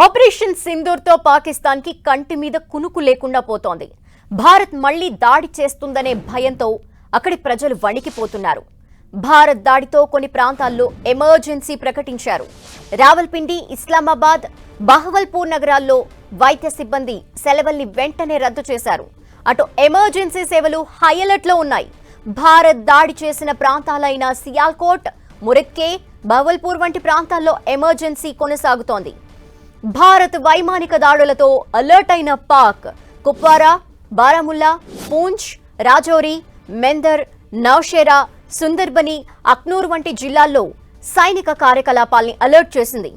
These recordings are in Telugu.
ఆపరేషన్ సింధూర్ తో పాకిస్తాన్ కి కంటి మీద కునుకు లేకుండా పోతోంది. భారత్ మళ్లీ దాడి చేస్తుందనే భయంతో అక్కడి ప్రజలు వణికిపోతున్నారు. భారత్ దాడితో కొన్ని ప్రాంతాల్లో ఎమర్జెన్సీ ప్రకటించారు. రావల్పిండి, ఇస్లామాబాద్, బహవల్పూర్ నగరాల్లో వైద్య సిబ్బంది సెలవుల్ని వెంటనే రద్దు చేశారు. అటు ఎమర్జెన్సీ సేవలు హై అలర్ట్ లో ఉన్నాయి. భారత్ దాడి చేసిన ప్రాంతాలైన సియాల్కోట్, మురిక్కే, బహవల్పూర్ వంటి ప్రాంతాల్లో ఎమర్జెన్సీ కొనసాగుతోంది. భారత్ వైమానిక దాడులతో అలర్ట్ అయిన పాక్ కుప్వారా, బారాముల్లా, పూంచ్, రాజౌరి, మెందర్, నౌషేరా, సుందర్బని, అక్నూర్ వంటి జిల్లాల్లో సైనిక కార్యకలాపాల్ని అలర్ట్ చేసింది.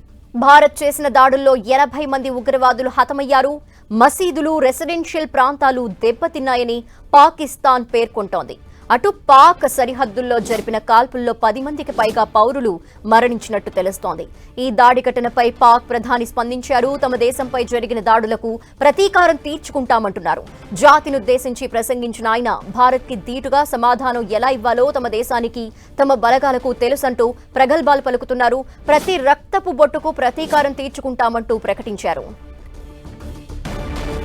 భారత్ చేసిన దాడుల్లో 80 మంది ఉగ్రవాదులు హతమయ్యారు. మసీదులు, రెసిడెన్షియల్ ప్రాంతాలు దెబ్బతిన్నాయని పాకిస్తాన్ పేర్కొంటోంది. అటు పాక్ సరిహద్దుల్లో జరిపిన కాల్పుల్లో 10 మందికి పైగా పౌరులు మరణించినట్టు తెలుస్తోంది. ఈ దాడి ఘటనపై పాక్ ప్రధాని స్పందించారు. తమ దేశంపై జరిగిన దాడులకు ప్రతీకారం తీర్చుకుంటామంటున్నారు. జాతినుద్దేశించి ప్రసంగించిన ఆయన భారత్కి ధీటుగా సమాధానం ఎలా ఇవ్వాలో తమ దేశానికి, తమ బలగాలకు తెలుసంటూ ప్రగల్భాలు పలుకుతున్నారు. ప్రతి రక్తపు బొట్టుకు ప్రతీకారం తీర్చుకుంటామంటూ ప్రకటించారు.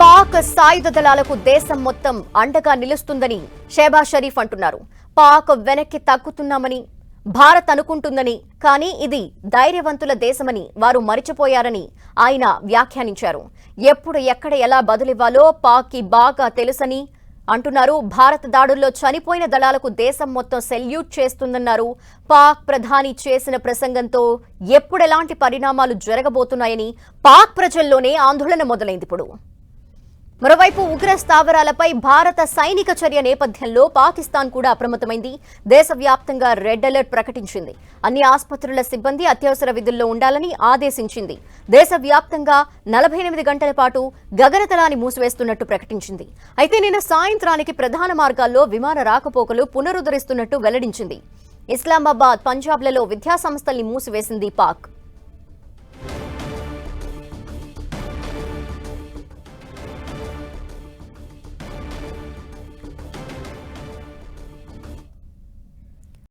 పాక్ సాయుధ దళాలకు దేశం మొత్తం అండగా నిలుస్తుందని షెహబాజ్ షరీఫ్ అంటున్నారు. పాక్ వెనక్కి తగ్గుతున్నామని భారత్ అనుకుంటుందని, కానీ ఇది ధైర్యవంతుల దేశమని వారు మరిచిపోయారని ఆయన వ్యాఖ్యానించారు. ఎప్పుడు ఎక్కడ ఎలా బదులివ్వాలో పాక్కి బాగా తెలుసని అంటున్నారు. భారత్ దాడుల్లో చనిపోయిన దళాలకు దేశం మొత్తం సెల్యూట్ చేస్తుందన్నారు. పాక్ ప్రధాని చేసిన ప్రసంగంతో ఎప్పుడెలాంటి పరిణామాలు జరగబోతున్నాయని పాక్ ప్రజల్లోనే ఆందోళన మొదలైంది. ఇప్పుడు మరోవైపు ఉగ్ర స్థావరాలపై భారత సైనిక చర్య నేపథ్యంలో పాకిస్తాన్ కూడా అప్రమత్తమైంది. దేశవ్యాప్తంగా రెడ్ అలర్ట్ ప్రకటించింది. అన్ని ఆసుపత్రుల సిబ్బంది అత్యవసర విధుల్లో ఉండాలని ఆదేశించింది. దేశవ్యాప్తంగా 48 గంటల పాటు గగనతలాన్ని మూసివేస్తున్నట్టు ప్రకటించింది. అయితే నిన్న సాయంత్రానికి ప్రధాన మార్గాల్లో విమాన రాకపోకలు పునరుద్ధరిస్తున్నట్టు వెల్లడించింది. ఇస్లామాబాద్, పంజాబ్లలో విద్యాసంస్థల్ని మూసివేసింది పాక్.